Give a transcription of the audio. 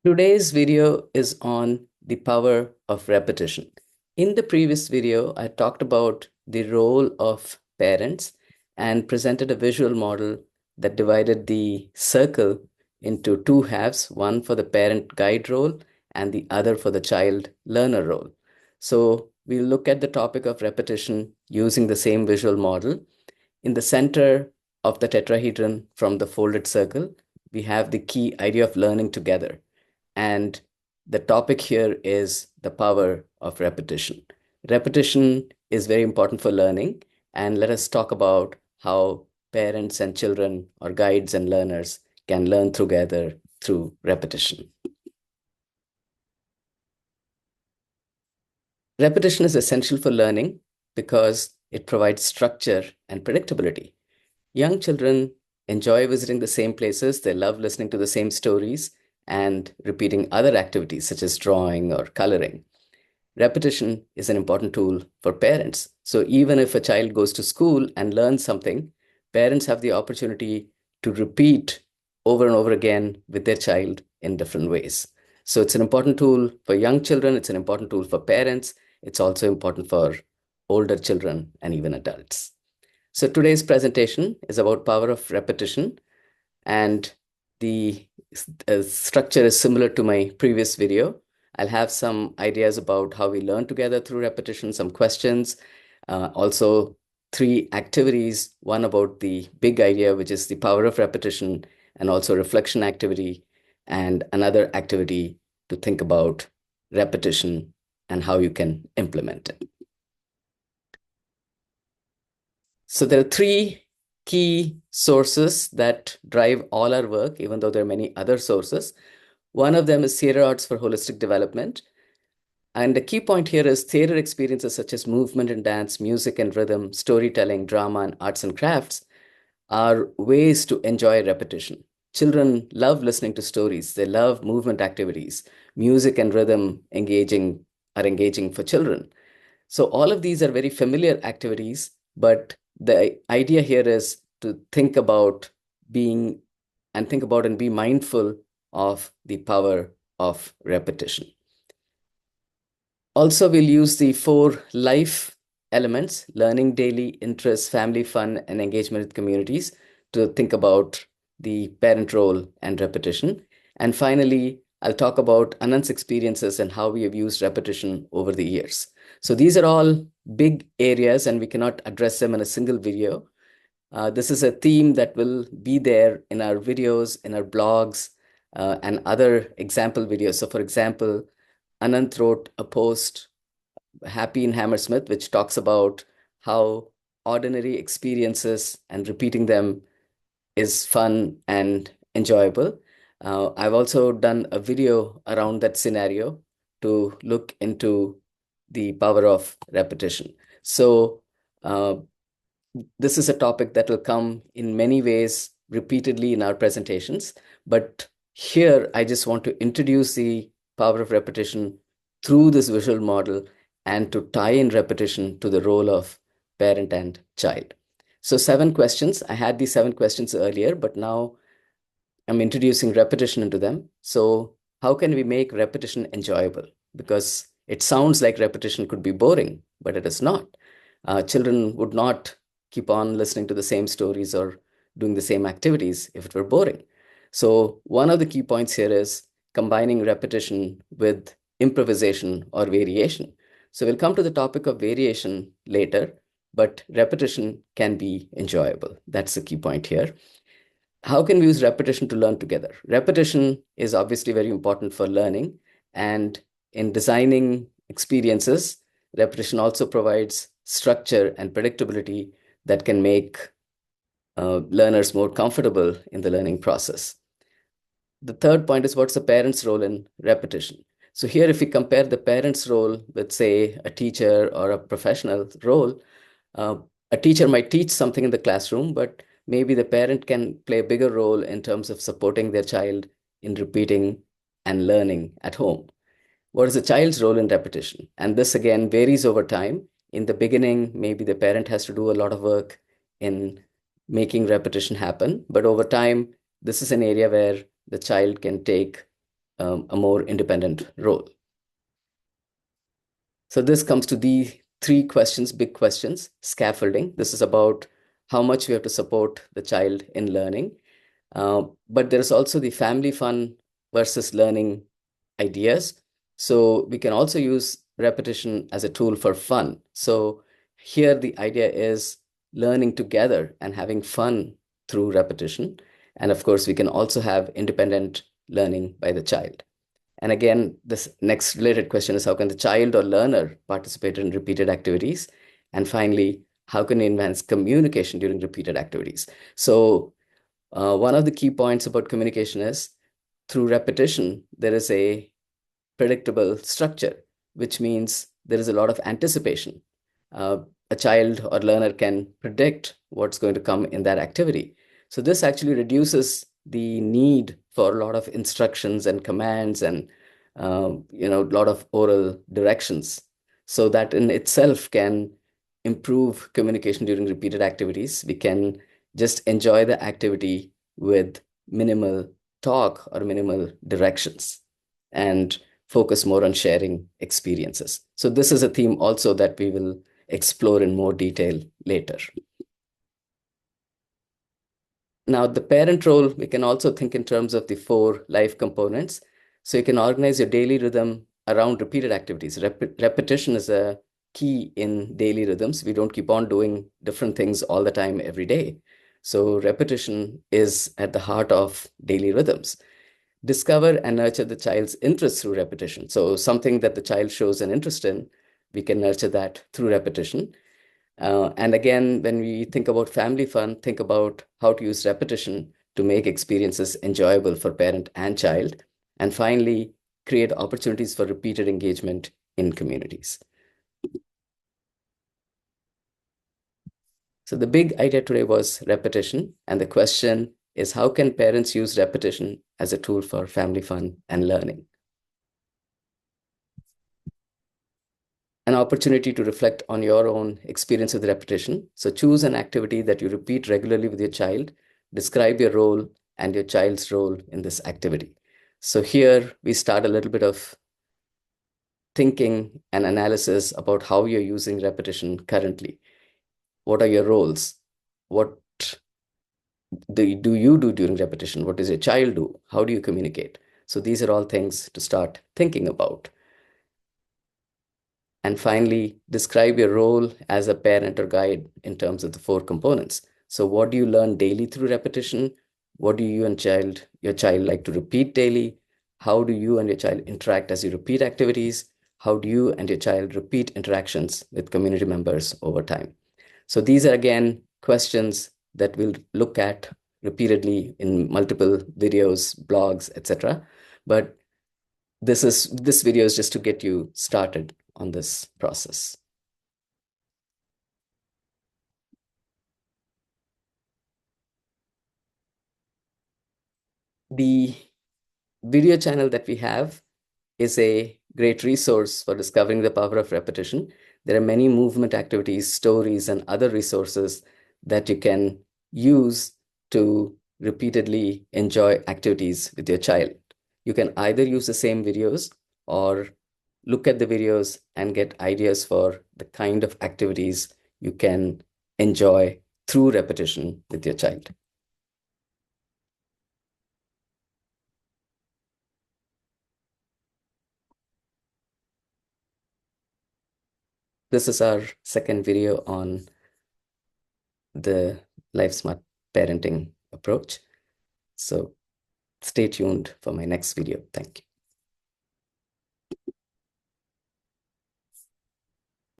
Today's video is on the power of repetition. In the previous video, I talked about the role of parents and presented a visual model that divided the circle into two halves, one for the parent guide role and the other for the child learner role. So we'll look at the topic of repetition using the same visual model. In the center of the tetrahedron from the folded circle, we have the key idea of learning together. And the topic here is the power of repetition. Repetition is very important for learning. And let us talk about how parents and children, or guides and learners, can learn together through repetition. Repetition is essential for learning because it provides structure and predictability. Young children enjoy visiting the same places, they love listening to the same stories and repeating other activities such as drawing or coloring. Repetition is an important tool for parents. So even if a child goes to school and learns something, parents have the opportunity to repeat over and over again with their child in different ways. So it's an important tool for young children, it's an important tool for parents, it's also important for older children and even adults. So today's presentation is about power of repetition, and the structure is similar to my previous video. I'll have some ideas about how we learn together through repetition, some questions, also three activities, one about the big idea, which is the power of repetition, and also reflection activity, and another activity to think about repetition and how you can implement it. So there are three key sources that drive all our work, even though there are many other sources. One of them is theater arts for holistic development. And the key point here is theater experiences such as movement and dance, music and rhythm, storytelling, drama, and arts and crafts are ways to enjoy repetition. Children love listening to stories. They love movement activities. Music and rhythm are engaging for children. So all of these are very familiar activities, but the idea here is to think about and be mindful of the power of repetition. Also, we'll use the 4 life elements: learning, daily, interest, family, fun, and engagement with communities, to think about the parent role and repetition. And finally, I'll talk about Anand's experiences and how we have used repetition over the years. So these are all big areas and we cannot address them in a single video. This is a theme that will be there in our videos, in our blogs, and other example videos. So for example, Anand wrote a post, Happy in Hammersmith, which talks about how ordinary experiences and repeating them is fun and enjoyable. I've also done a video around that scenario to look into the power of repetition. So this is a topic that will come in many ways repeatedly in our presentations. But here, I just want to introduce the power of repetition through this visual model and to tie in repetition to the role of parent and child. So 7 questions. I had these 7 questions earlier, but now I'm introducing repetition into them. So how can we make repetition enjoyable? Because it sounds like repetition could be boring, but it is not. Children would not keep on listening to the same stories or doing the same activities if it were boring. So one of the key points here is combining repetition with improvisation or variation. So we'll come to the topic of variation later, but repetition can be enjoyable. That's the key point here. How can we use repetition to learn together? Repetition is obviously very important for learning, and in designing experiences, repetition also provides structure and predictability that can make learners more comfortable in the learning process. The third point is, what's the parent's role in repetition? So here, if we compare the parent's role with, say, a teacher or a professional role, a teacher might teach something in the classroom, but maybe the parent can play a bigger role in terms of supporting their child in repeating and learning at home. What is the child's role in repetition? And this again varies over time. In the beginning, maybe the parent has to do a lot of work in making repetition happen. But over time, this is an area where the child can take a more independent role. So this comes to the three questions, big questions. Scaffolding. This is about how much we have to support the child in learning. But there's also the family fun versus learning ideas. So we can also use repetition as a tool for fun. So here the idea is learning together and having fun through repetition. And of course, we can also have independent learning by the child. And again, this next related question is how can the child or learner participate in repeated activities? And finally, how can we enhance communication during repeated activities? So one of the key points about communication is through repetition, there is a predictable structure, which means there is a lot of anticipation. A child or learner can predict what's going to come in that activity. So this actually reduces the need for a lot of instructions and commands and a lot of oral directions. So that in itself can improve communication during repeated activities. We can just enjoy the activity with minimal talk or minimal directions and focus more on sharing experiences. So this is a theme also that we will explore in more detail later. Now, the parent role, we can also think in terms of the four life components. So you can organize your daily rhythm around repeated activities. Repetition is a key in daily rhythms. We don't keep on doing different things all the time, every day. So repetition is at the heart of daily rhythms. Discover and nurture the child's interest through repetition. So something that the child shows an interest in, we can nurture that through repetition. And again, when we think about family fun, think about how to use repetition to make experiences enjoyable for parent and child. And finally, create opportunities for repeated engagement in communities. So the big idea today was repetition. And the question is, how can parents use repetition as a tool for family fun and learning? An opportunity to reflect on your own experience with repetition. So choose an activity that you repeat regularly with your child. Describe your role and your child's role in this activity. So here we start a little bit of thinking and analysis about how you're using repetition currently. What are your roles? What do you do during repetition? What does your child do? How do you communicate? So these are all things to start thinking about. And finally, describe your role as a parent or guide in terms of the four components. So what do you learn daily through repetition? What do you and your child like to repeat daily? How do you and your child interact as you repeat activities? How do you and your child repeat interactions with community members over time? So these are again questions that we'll look at repeatedly in multiple videos, blogs, etc. But this video is just to get you started on this process. The video channel that we have is a great resource for discovering the power of repetition. There are many movement activities, stories, and other resources that you can use to repeatedly enjoy activities with your child. You can either use the same videos or look at the videos and get ideas for the kind of activities you can enjoy through repetition with your child. This is our second video on the LifeSmart parenting approach. So stay tuned for my next video. Thank you.